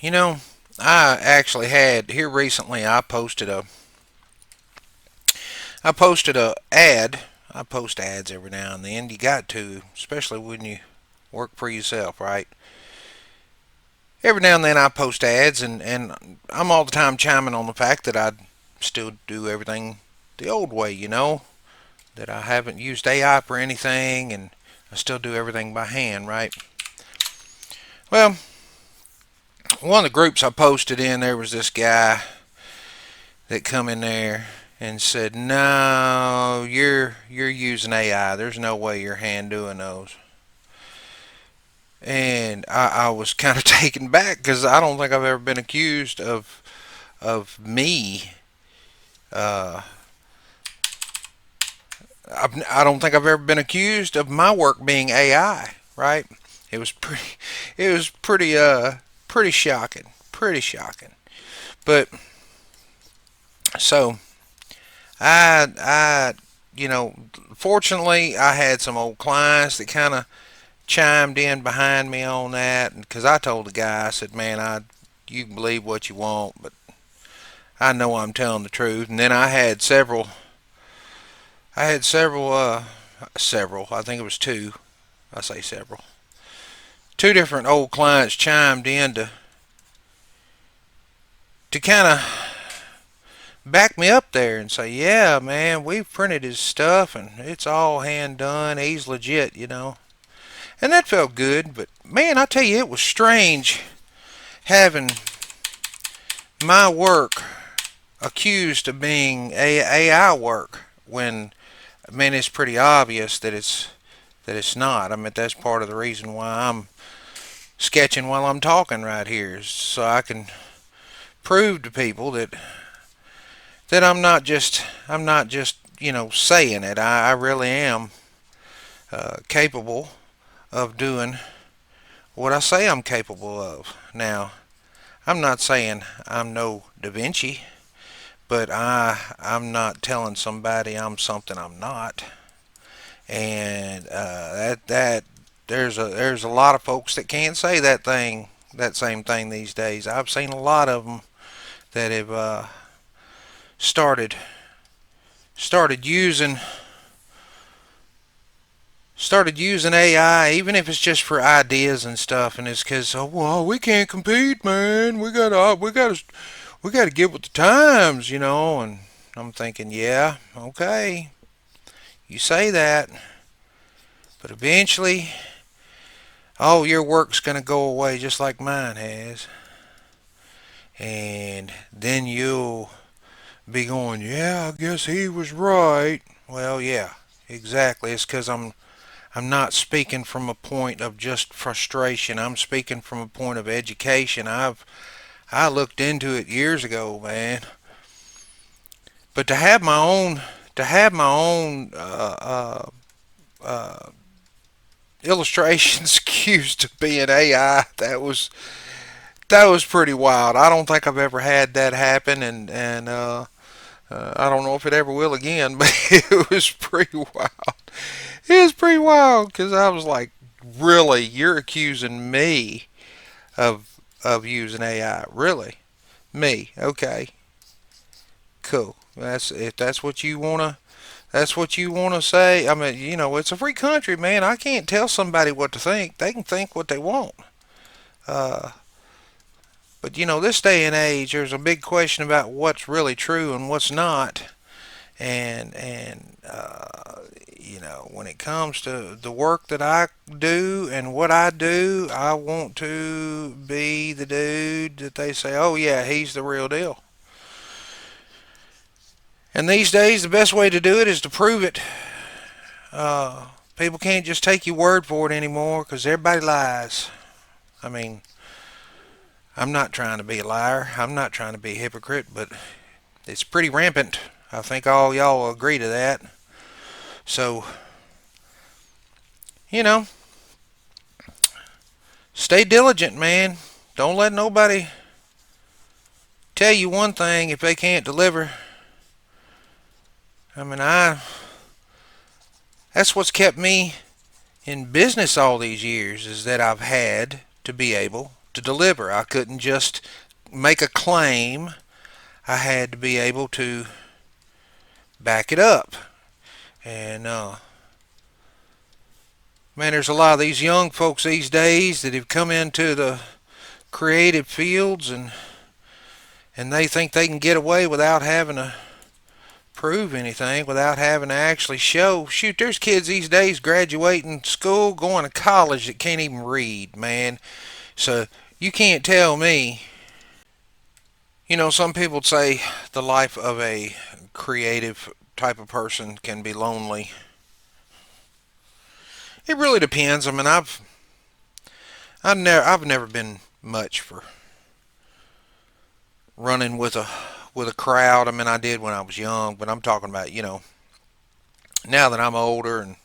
You know, I actually had here recently. I posted a ad. I post ads every now and then. You got to, especially when you work for yourself, right? Every now and then I post ads, and I'm all the time chiming on the fact that I still do everything the old way. That I haven't used AI for anything, and I still do everything by hand, right? Well, one of the groups I posted in, there was this guy that come in there and said, "No, you're using AI. There's no way you're hand doing those." And I was kind of taken back because I don't think I've ever been accused of me. Uh, I don't think I've ever been accused of my work being AI. Right? It was pretty. It was pretty shocking. Pretty shocking. But so I fortunately I had some old clients that kind of chimed in behind me on that, because I told the guy, I said, "Man, you can believe what you want, but I know I'm telling the truth." And then I had several. I think it was two. I say several. Two different old clients chimed in to kind of back me up there and say, "Yeah, man, we've printed his stuff and it's all hand done. He's legit." And that felt good, but man, I tell you, it was strange having my work accused of being AI work when, I mean, it's pretty obvious that it's not. I mean, that's part of the reason why I'm sketching while I'm talking right here, so I can prove to people that I'm not just saying it. I really am capable of doing what I say I'm capable of. Now, I'm not saying I'm no Da Vinci, but I'm not telling somebody I'm something I'm not. And that there's a lot of folks that can't say that same thing these days. I've seen a lot of them that have started started using started using AI, even if it's just for ideas and stuff. And it's because, oh well, we can't compete, man. We gotta get with the times. And I'm thinking, yeah, okay, you say that, but eventually, all your work's gonna go away just like mine has, and then you'll be going, yeah, I guess he was right. Well, yeah, exactly. It's because I'm not speaking from a point of just frustration. I'm speaking from a point of education. I looked into it years ago, man. But to have my own illustrations accused of being AI, that was pretty wild. I don't think I've ever had that happen, and I don't know if it ever will again. But it was pretty wild. It was pretty wild because I was like, really, you're accusing me of using AI? Really, me? Okay, cool. That's if that's what you wanna. That's what you want to say. I mean, it's a free country, man. I can't tell somebody what to think. They can think what they want. Uh, but this day and age, there's a big question about what's really true and what's not. And when it comes to the work that I do and what I do, I want to be the dude that they say, "Oh yeah, he's the real deal." And these days, the best way to do it is to prove it. People can't just take your word for it anymore because everybody lies. I mean, I'm not trying to be a liar. I'm not trying to be a hypocrite, but it's pretty rampant. I think all y'all will agree to that. So, you know, stay diligent, man. Don't let nobody tell you one thing if they can't deliver. I mean, that's what's kept me in business all these years, is that I've had to be able to deliver. I couldn't just make a claim. I had to be able to back it up. And man, there's a lot of these young folks these days that have come into the creative fields, and they think they can get away without having to prove anything, without having to actually show. Shoot, there's kids these days graduating school, going to college that can't even read, man. So you can't tell me. Some people say the life of a creative type of person can be lonely. It really depends. I mean, I've never been much for running with a crowd. I mean, I did when I was young, but I'm talking about now that I'm older,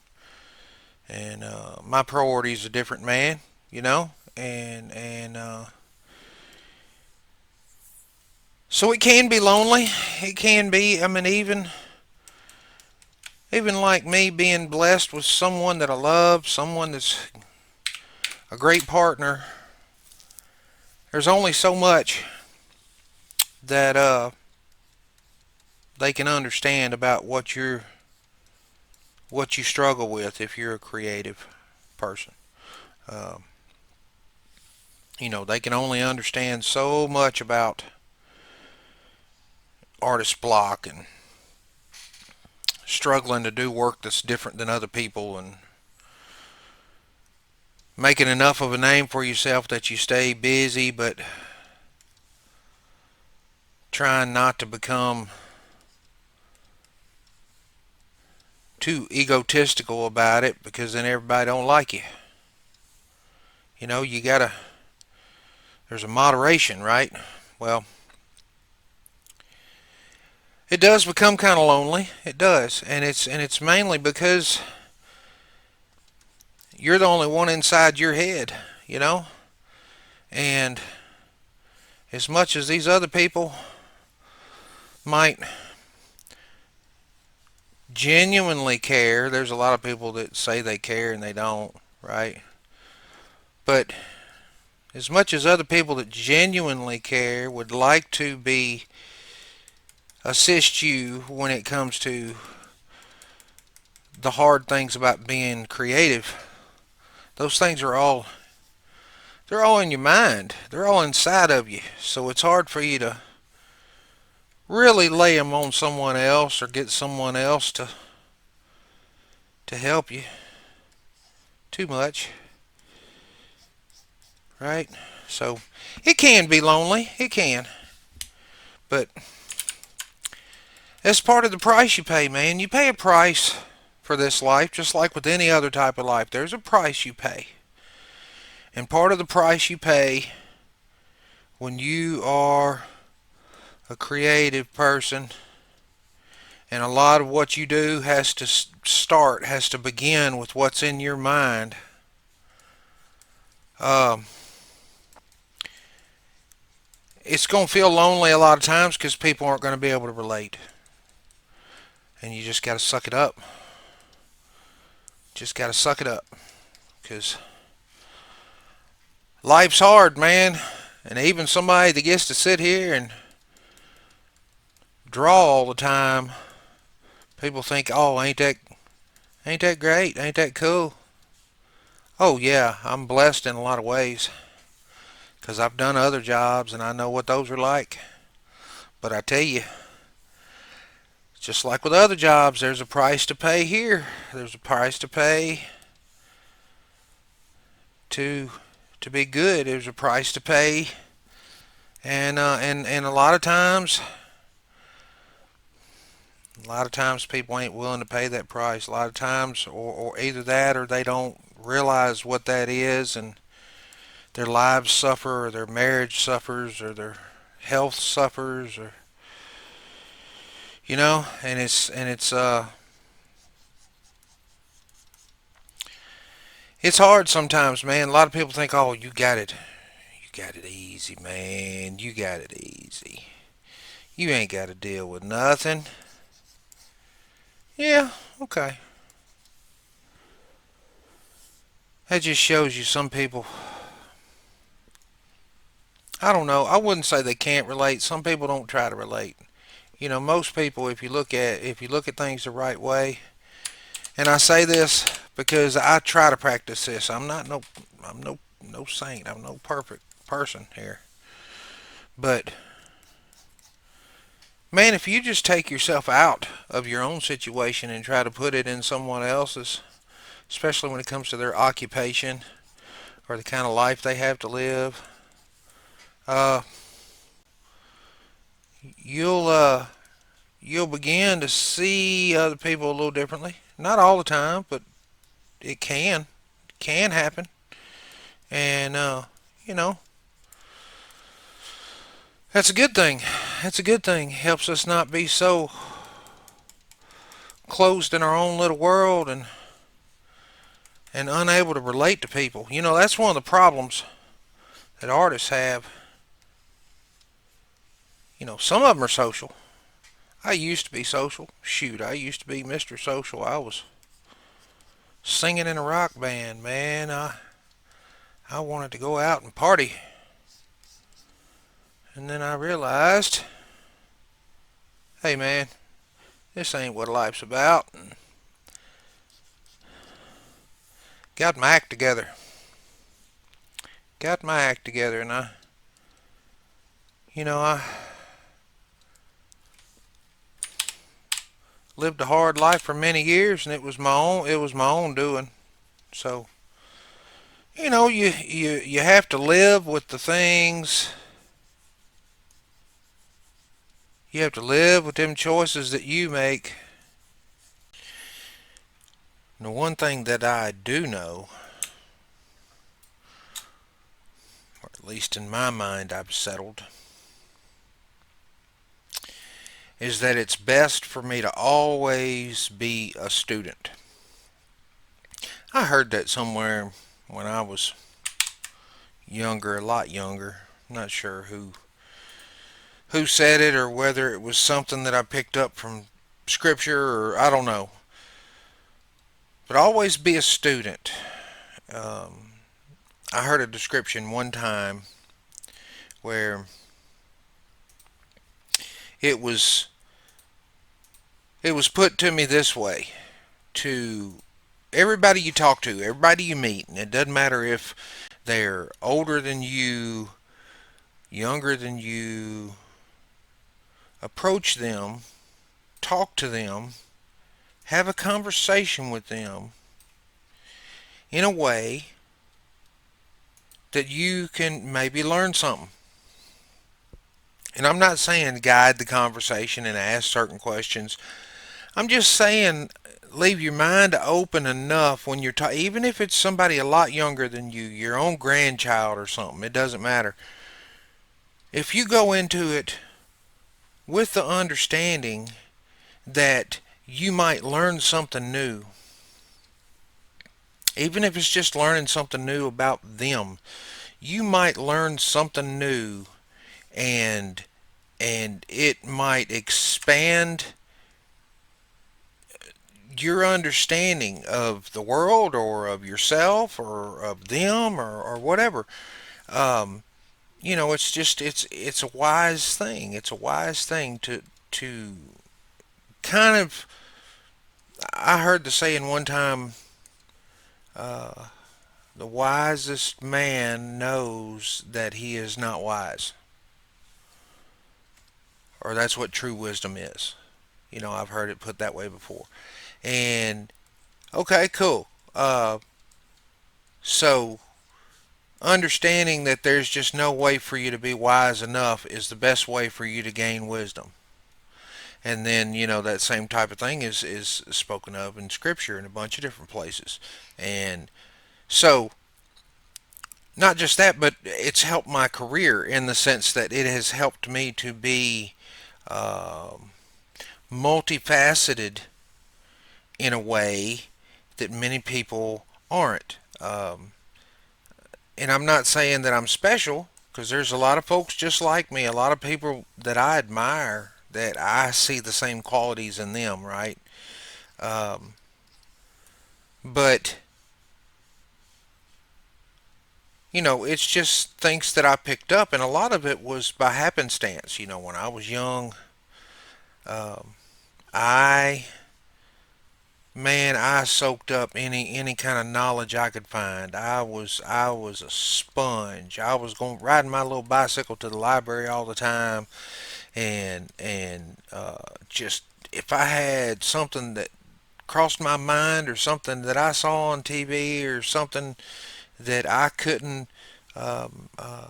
and my priorities are different, man. And so it can be lonely. It can be. I mean, even like me being blessed with someone that I love, someone that's a great partner. There's only so much that they can understand about what you struggle with if you're a creative person. Um, they can only understand so much about artist block and struggling to do work that's different than other people, and making enough of a name for yourself that you stay busy, but trying not to become too egotistical about it, because then everybody don't like you. You gotta, there's a moderation, right? Well, it does become kind of lonely. It does, and it's mainly because you're the only one inside your head, you know. And as much as these other people might genuinely care, there's a lot of people that say they care and they don't, right? But as much as other people that genuinely care would like to be assist you when it comes to the hard things about being creative, those things are all, they're all in your mind. They're all inside of you. So it's hard for you to really lay them on someone else or get someone else to help you too much, right? So it can be lonely. It can. But that's part of the price you pay, man. You pay a price for this life, just like with any other type of life. There's a price you pay. And part of the price you pay when you are a creative person, and a lot of what you do has to begin with what's in your mind. Um, it's going to feel lonely a lot of times because people aren't going to be able to relate. And you just got to suck it up. Just got to suck it up. Because life's hard, man. And even somebody that gets to sit here and draw all the time, people think, oh, ain't that great? Ain't that cool? Oh, yeah, I'm blessed in a lot of ways. Because I've done other jobs and I know what those are like. But I tell you, just like with other jobs, there's a price to pay here. There's a price to pay to be good. There's a price to pay, and a lot of times people ain't willing to pay that price. A lot of times, or either that, or they don't realize what that is, and their lives suffer, or their marriage suffers, or their health suffers, or and it's hard sometimes, man. A lot of people think, oh, you got it easy, man. You got it easy. You ain't got to deal with nothing. Yeah, okay. That just shows you some people I don't know. I wouldn't say they can't relate. Some people don't try to relate. Most people, if you look at things the right way, and I say this because I try to practice this. I'm no saint. I'm no perfect person here. But man, if you just take yourself out of your own situation and try to put it in someone else's, especially when it comes to their occupation or the kind of life they have to live, uh, you'll you'll begin to see other people a little differently. Not all the time, but it can happen, and you know that's a good thing. That's a good thing. Helps us not be so closed in our own little world and unable to relate to people. That's one of the problems that artists have. Some of them are social. I used to be social. Shoot, I used to be Mr. Social. I was singing in a rock band, man. I wanted to go out and party. And then I realized, hey man, this ain't what life's about. And got my act together. Got my act together, and I lived a hard life for many years, and it was my own doing. So, you have to live with the things. You have to live with them choices that you make. And the one thing that I do know, or at least in my mind I've settled, is that it's best for me to always be a student. I heard that somewhere when I was younger, a lot younger. I'm not sure who said it or whether it was something that I picked up from scripture or I don't know. But always be a student. Um, I heard a description one time where it was it was put to me this way: to everybody you talk to, everybody you meet, and it doesn't matter if they're older than you, younger than you, approach them, talk to them, have a conversation with them in a way that you can maybe learn something. And I'm not saying guide the conversation and ask certain questions. I'm just saying leave your mind open enough when you're even if it's somebody a lot younger than you, your own grandchild or something, it doesn't matter. If you go into it with the understanding that you might learn something new, even if it's just learning something new about them, you might learn something new, and it might expand your understanding of the world or of yourself or of them or whatever. Um, it's a wise thing. It's a wise thing to kind of. I heard the saying one time. Uh, the wisest man knows that he is not wise, or that's what true wisdom is. I've heard it put that way before. And okay, cool. So understanding that there's just no way for you to be wise enough is the best way for you to gain wisdom. And then, that same type of thing is spoken of in Scripture in a bunch of different places. And so, not just that, but it's helped my career in the sense that it has helped me to be um multifaceted in a way that many people aren't. And I'm not saying that I'm special, because there's a lot of folks just like me, a lot of people that I admire that I see the same qualities in them, right? Um, but It's just things that I picked up, and a lot of it was by happenstance. When I was young, um, I I soaked up any kind of knowledge I could find. I was a sponge. I was going riding my little bicycle to the library all the time, and just if I had something that crossed my mind or something that I saw on TV or something that I couldn't um, uh,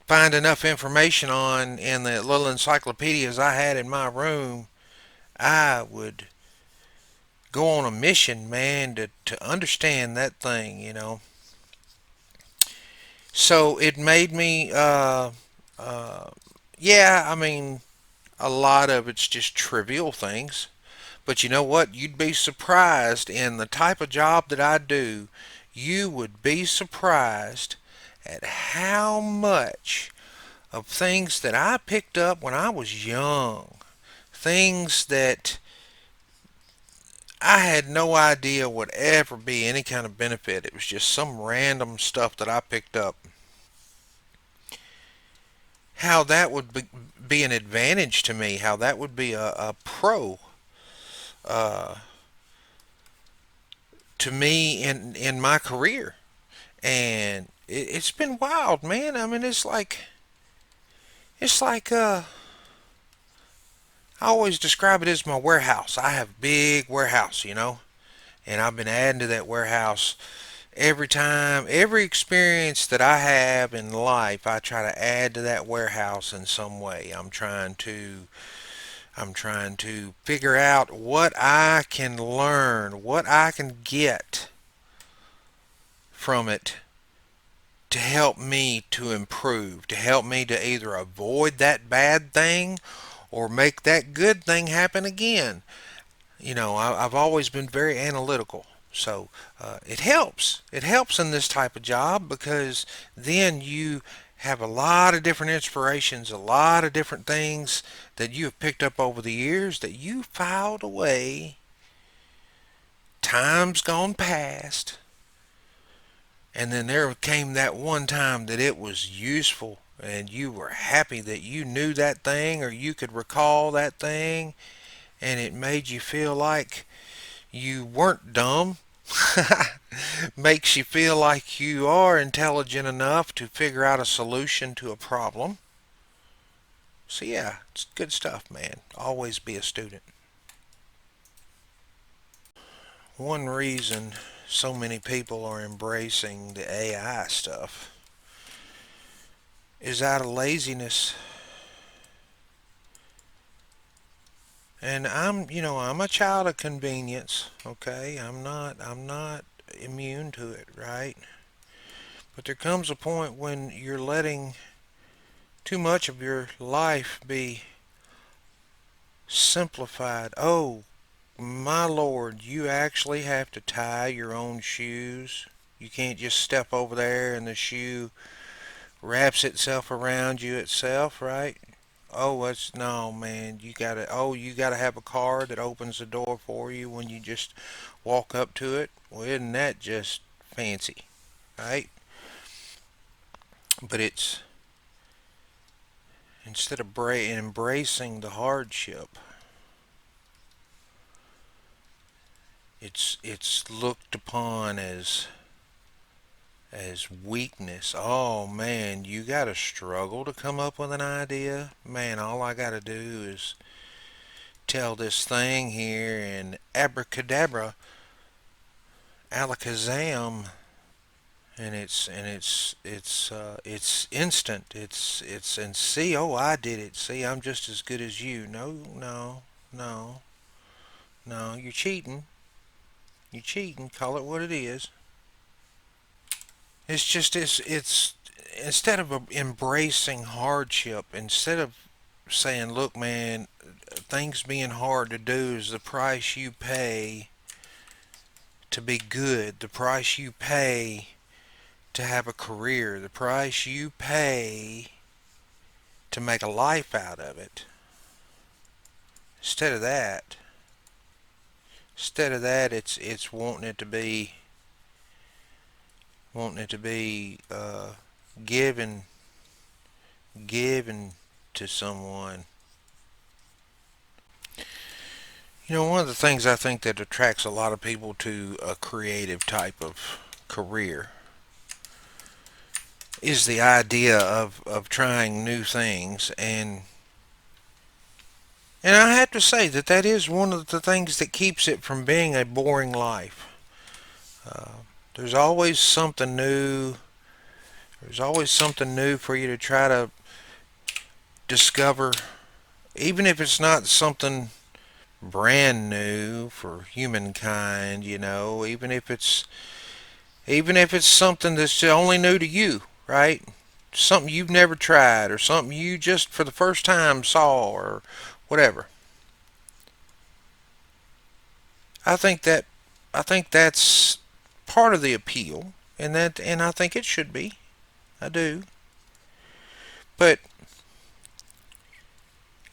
find enough information on in the little encyclopedias I had in my room, I would go on a mission, man, to understand that thing. So it made me, uh, yeah, I mean, a lot of it's just trivial things. But you know what? You'd be surprised in the type of job that I do. You would be surprised at how much of things that I picked up when I was young, things that I had no idea would ever be any kind of benefit. It was just some random stuff that I picked up. How that would be an advantage to me, how that would be a pro uh, to me in my career. And it's been wild, man. I mean, it's like I always describe it as my warehouse. I have a big warehouse, and I've been adding to that warehouse every time, every experience that I have in life. I try to add to that warehouse in some way. I'm trying to figure out what I can learn, what I can get from it to help me to improve, to help me to either avoid that bad thing or make that good thing happen again. I've always been very analytical. So it helps. It helps in this type of job because then you have a lot of different inspirations, a lot of different things that you have picked up over the years that you filed away, times gone past, and then there came that one time that it was useful and you were happy that you knew that thing or you could recall that thing, and it made you feel like you weren't dumb. Makes you feel like you are intelligent enough to figure out a solution to a problem. So, yeah, it's good stuff, man. Always be a student. One reason so many people are embracing the AI stuff is out of laziness. And I'm a child of convenience, okay? I'm not immune to it, right? But there comes a point when you're letting too much of your life be simplified. Oh, my Lord, you actually have to tie your own shoes. You can't just step over there and the shoe wraps itself around you itself, right? Oh, it's no, man. You gotta have a car that opens the door for you when you just walk up to it. Well, isn't that just fancy, right? But it's instead of embracing the hardship, it's looked upon as weakness. Oh man, you gotta struggle to come up with an idea. Man, all I gotta do is tell this thing here and abracadabra, alakazam, and it's instant. It's and see, oh, I did it. See, I'm just as good as you. No, no, no, no. You're cheating. You're cheating. Call it what it is. It's instead of embracing hardship, instead of saying, look, man, things being hard to do is the price you pay to be good, the price you pay to have a career, the price you pay to make a life out of it. Instead of that, instead of that, it's wanting it to be wanting it to be given given to someone. One of the things I think that attracts a lot of people to a creative type of career is the idea of trying new things, and I have to say that that is one of the things that keeps it from being a boring life. There's always something new. There's always something new for you to try to discover, even if it's not something brand new for humankind, even if it's something that's only new to you, right? Something you've never tried or something you just for the first time saw or whatever. I think that I think that's part of the appeal, and I think it should be. I do. But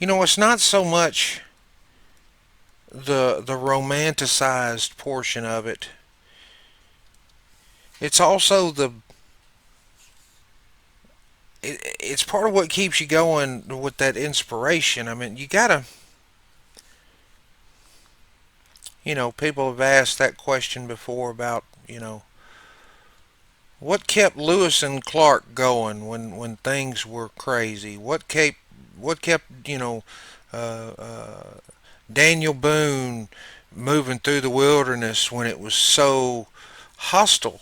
it's not so much the romanticized portion of it. It's also it's part of what keeps you going with that inspiration. I mean, you gotta, people have asked that question before about, what kept Lewis and Clark going when things were crazy? What kept uh, uh, Daniel Boone moving through the wilderness when it was so hostile?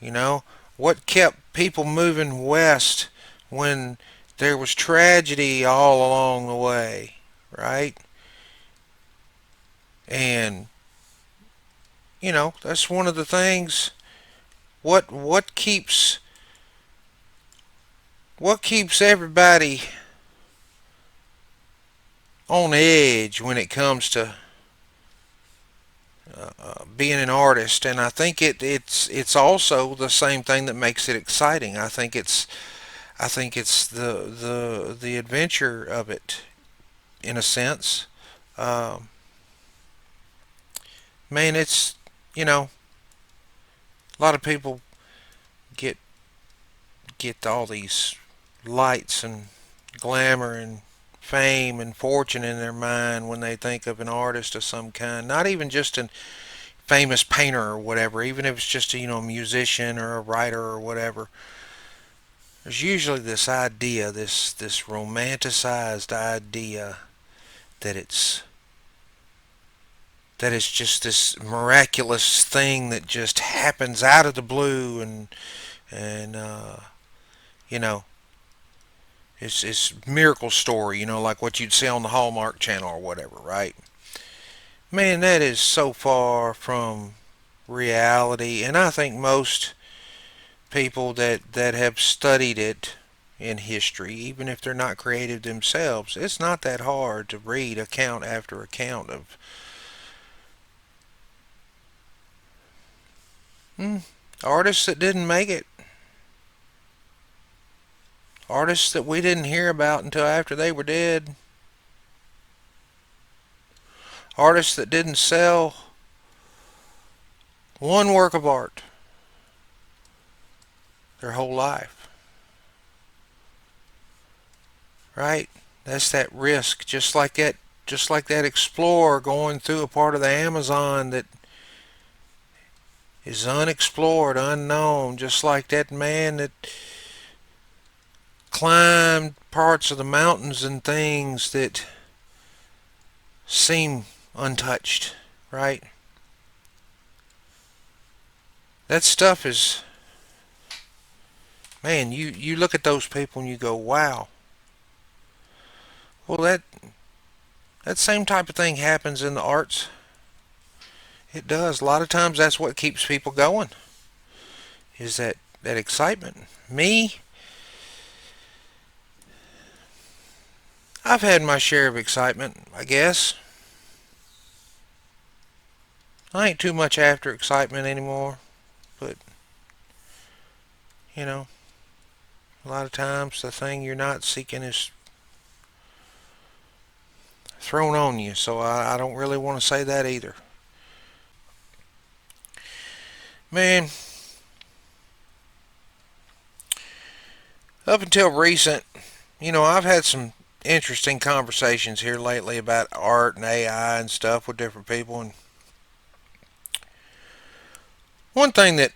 You know, what kept people moving west when there was tragedy all along the way, right? And that's one of the things. What keeps everybody on edge when it comes to being an artist? And I think it's also the same thing that makes it exciting. I think it's the adventure of it in a sense. Um, Man, it's you know a lot of people get get all these lights and glamour and fame and fortune in their mind when they think of an artist of some kind. Not even just a famous painter or whatever. Even if it's just a musician or a writer or whatever. There's usually this idea, this romanticized idea that it's just this miraculous thing that just happens out of the blue, and you know it's miracle story, like what you'd see on the Hallmark Channel or whatever, right? Man, that is so far from reality, and I think most people that have studied it in history, even if they're not creative themselves, it's not that hard to read account after account of hmm, artists that didn't make it, artists that we didn't hear about until after they were dead, artists that didn't sell one work of art their whole life, right? That's that risk, just like that explorer going through a part of the Amazon that is unexplored, unknown, just like that man that climbed parts of the mountains and things that seem untouched, right? That stuff is, man, you look at those people and you go, wow. Well, that same type of thing happens in the arts. It does. A lot of times that's what keeps people going, is that excitement. Me, I've had my share of excitement, I guess. I ain't too much after excitement anymore, but you know, a lot of times the thing you're not seeking is thrown on you, so I don't really want to say that either. Man, Up until recent, I've had some interesting conversations here lately about art and AI and stuff with different people. And one thing that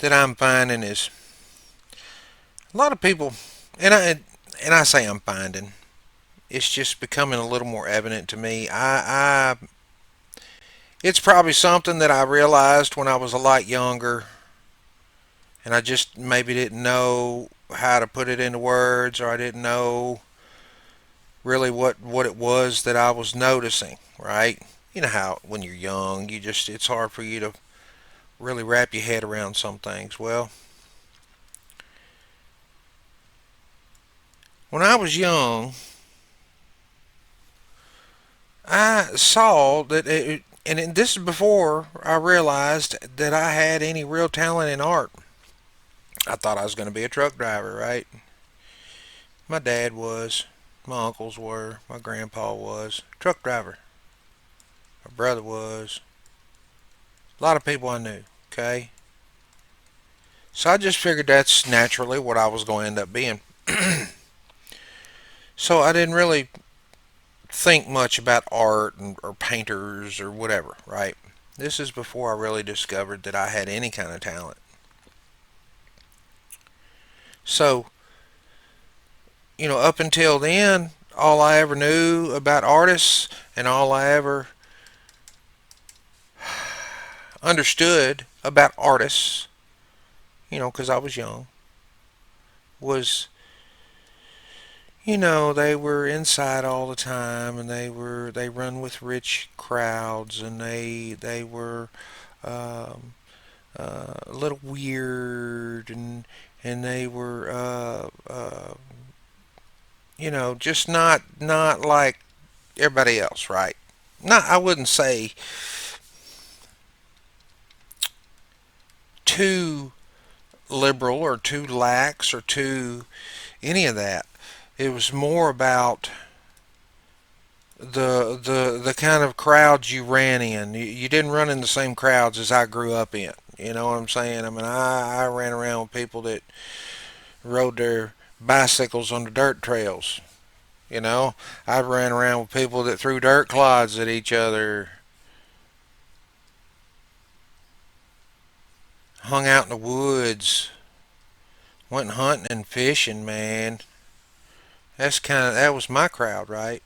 I'm finding is a lot of people, and I say I'm finding, it's just becoming a little more evident to me. It's probably something that I realized when I was a lot younger, and I just maybe didn't know how to put it into words, or I didn't know really what it was that I was noticing, right? You know how when you're young, it's hard for you to really wrap your head around some things. Well, when I was young, I saw that and this is before I realized that I had any real talent in art. I thought I was going to be a truck driver, right? My dad was, my uncles were, my grandpa was truck driver. My brother was. A lot of people I knew. Okay, so I just figured that's naturally what I was going to end up being. So I didn't really think much about art or painters or whatever, right? This is before I really discovered that I had any kind of talent. So, up until then, all I ever knew about artists and all I ever understood about artists, because I was young, was they were inside all the time, and they run with rich crowds, and they were um, a little weird, and they were just not like everybody else, right? Not, I wouldn't say too liberal or too lax or too any of that. It was more about the kind of crowds you ran in. You didn't run in the same crowds as I grew up in. You know what I'm saying? I mean, I ran around with people that rode their bicycles on the dirt trails. You know, I ran around with people that threw dirt clods at each other, hung out in the woods, went hunting and fishing. Man, that was my crowd, right?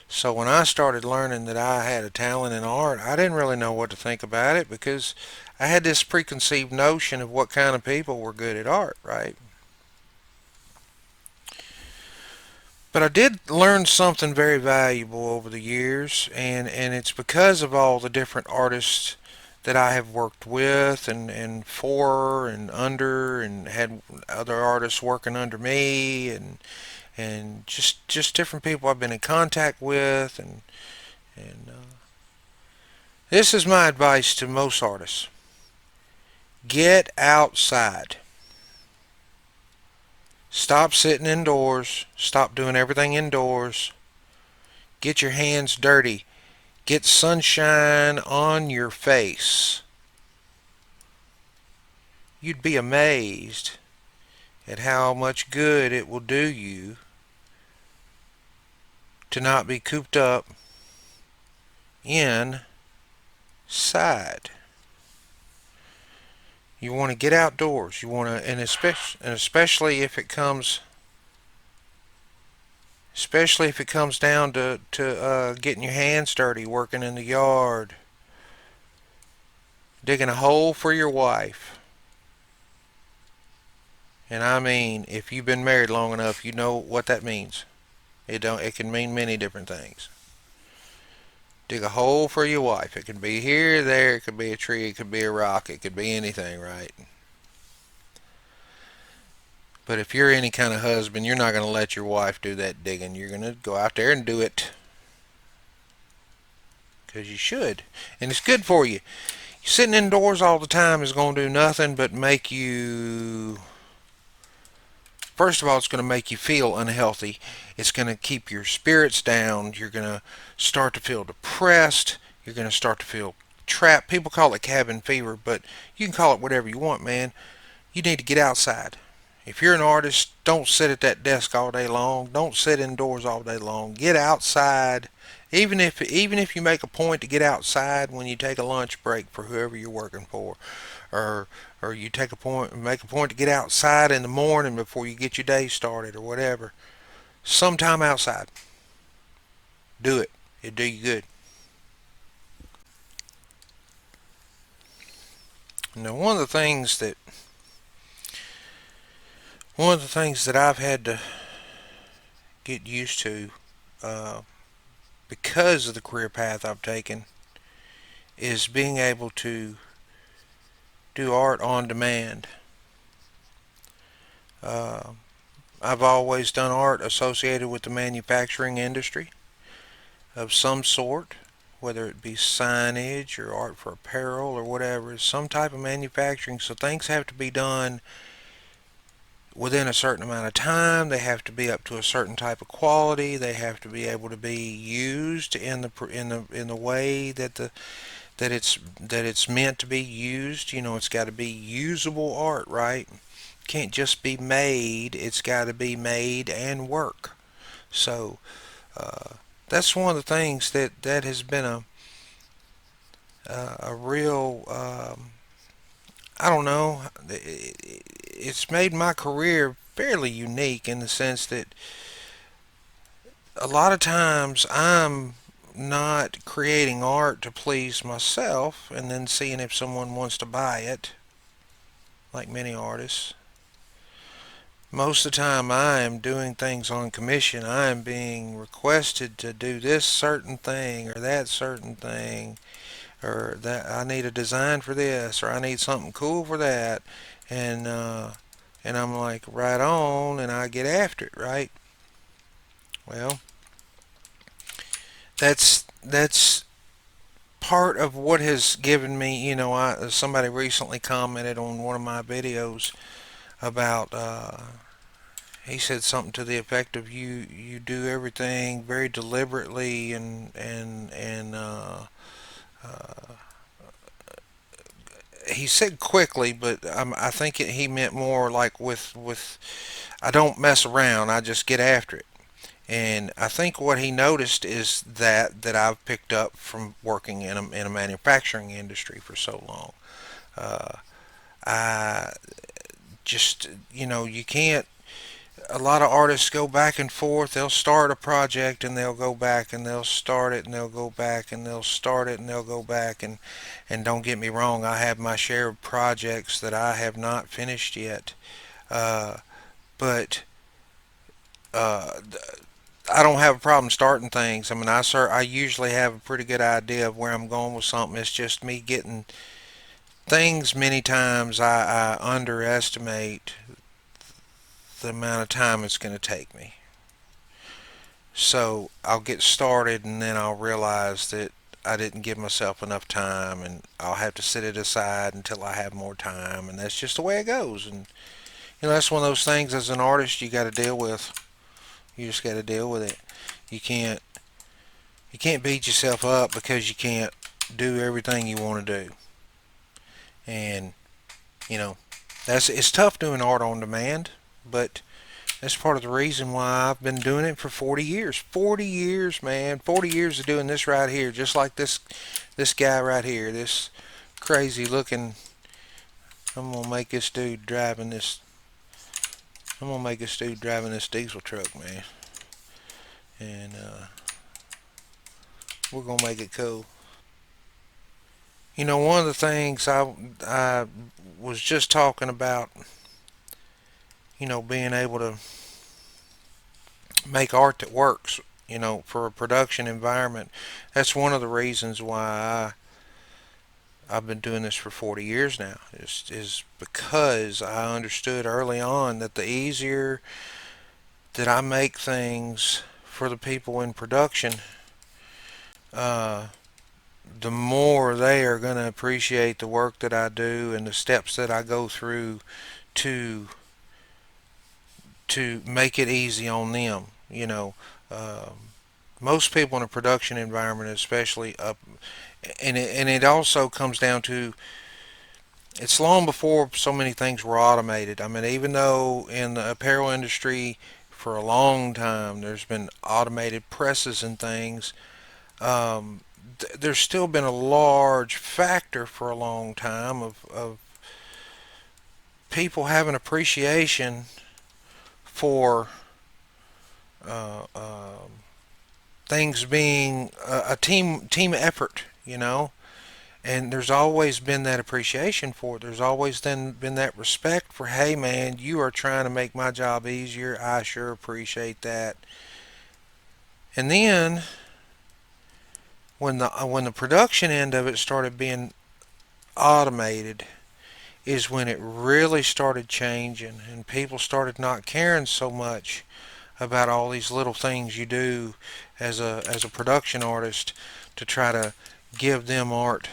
So when I started learning that I had a talent in art, I didn't really know what to think about it because I had this preconceived notion of what kind of people were good at art, right? But I did learn something very valuable over the years, and it's because of all the different artists that I have worked with and for and under, and had other artists working under me, and just different people I've been in contact with, and this is my advice to most artists: get outside. Stop sitting indoors. Stop doing everything indoors. Get your hands dirty. Get sunshine on your face. You'd be amazed at how much good it will do you to not be cooped up inside. You want to get outdoors. You want to, and especially if it comes down to getting your hands dirty, working in the yard, digging a hole for your wife. And I mean, if you've been married long enough, you know what that means. It can mean many different things. Dig a hole for your wife. It can be here, there, it could be a tree, it could be a rock, it could be anything, right? But if you're any kind of husband, you're not going to let your wife do that digging. You're going to go out there and do it because you should. And it's good for you. Sitting indoors all the time is going to do nothing but make you. First of all, it's going to make you feel unhealthy. It's going to keep your spirits down. You're going to start to feel depressed. You're going to start to feel trapped. People call it cabin fever, but you can call it whatever you want, man. You need to get outside. If you're an artist, don't sit at that desk all day long. Don't sit indoors all day long. Get outside. Even if you make a point to get outside when you take a lunch break for whoever you're working for, or you make a point to get outside in the morning before you get your day started or whatever. Sometime outside. Do it. It'll do you good. Now, one of the things that I've had to get used to, uh, because of the career path I've taken, is being able to do art on demand. Uh, I've always done art associated with the manufacturing industry of some sort, whether it be signage or art for apparel or whatever, some type of manufacturing. So things have to be done within a certain amount of time. They have to be up to a certain type of quality. They have to be able to be used in the way that it's meant to be used. It's got to be usable art, right? Can't just be made. It's got to be made and work. So that's one of the things that has been a real I don't know. It's made my career fairly unique in the sense that a lot of times I'm not creating art to please myself and then seeing if someone wants to buy it, like many artists. Most of the time, I am doing things on commission. I am being requested to do this certain thing or that certain thing, or that I need a design for this, or I need something cool for that, and I'm like, right on, and I get after it, right? Well, that's part of what has given me. Somebody recently commented on one of my videos about. He said something to the effect of you do everything very deliberately and he said quickly, but I think he meant more like with I don't mess around. I just get after it. And I think what he noticed is that I've picked up from working in a manufacturing industry for so long. Uh, I just you can't. A lot of artists go back and forth. They'll start a project and they'll go back and they'll start it and they'll go back and they'll start it and they'll go back and don't get me wrong, I have my share of projects that I have not finished yet. Uh, but uh, I don't have a problem starting things. I mean, I usually have a pretty good idea of where I'm going with something. It's just me getting things. Many times I underestimate the amount of time it's going to take me. So I'll get started and then I'll realize that I didn't give myself enough time and I'll have to set it aside until I have more time, and that's just the way it goes. And that's one of those things as an artist you got to deal with. You just got to deal with it. You can't you can't beat yourself up because you can't do everything you want to do. And you know, it's tough doing art on demand, but that's part of the reason why I've been doing it for 40 years. 40 years, man. 40 years of doing this right here, just like this guy right here, this crazy looking. I'm gonna make this dude driving this. I'm gonna make this dude driving this diesel truck, man, and we're gonna make it cool. One of the things I was just talking about, being able to make art that works, for a production environment. That's one of the reasons why I've been doing this for 40 years now. Is because I understood early on that the easier that I make things for the people in production, uh, the more they are going to appreciate the work that I do and the steps that I go through to make it easy on them. Most people in a production environment, especially up, and it also comes down to It's long before so many things were automated. I mean, even though in the apparel industry for a long time there's been automated presses and things, there's still been a large factor for a long time of people having appreciation for uh, things being a team effort, you know. And there's always been that appreciation for it. There's always then been that respect for, hey man, you are trying to make my job easier. I sure appreciate that. And then when the production end of it started being automated, is when it really started changing, and people started not caring so much about all these little things you do as a production artist to try to give them art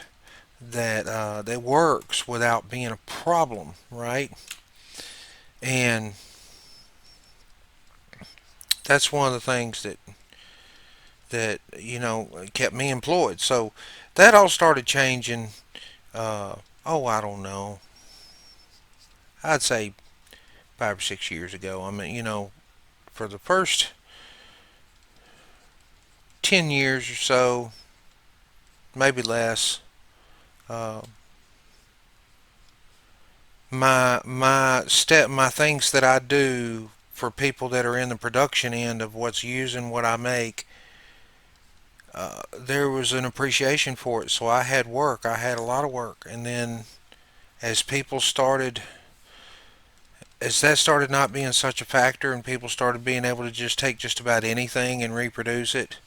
that works without being a problem, right? And that's one of the things that kept me employed. So that all started changing. Oh, I don't know. I'd say 5 or 6 years ago. I mean, for the first 10 years or so, maybe less. Uh, my things that I do for people that are in the production end of what's using what I make, there was an appreciation for it. So I had work. I had a lot of work, and then as people started, as that started not being such a factor, and people started being able to just take just about anything and reproduce it,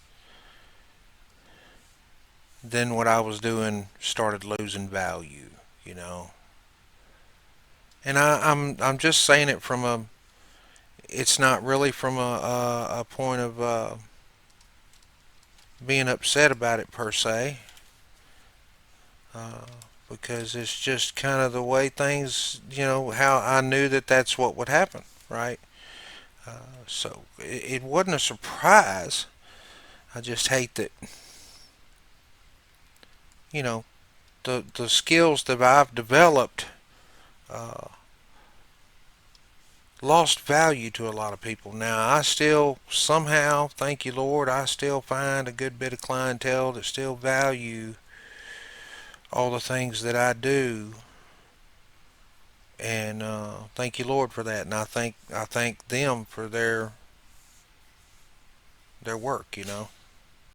then what I was doing started losing value. You know, and I'm just saying it from a. It's not really from a point of being upset about it per se, uh, because it's just kind of the way things, how I knew that that's what would happen, right? So it wasn't a surprise. I just hate that, you know, the skills that I've developed uh, lost value to a lot of people. Now, I still somehow, thank you Lord, I still find a good bit of clientele that still value all the things that I do, and thank you Lord for that. And I thank them for their work.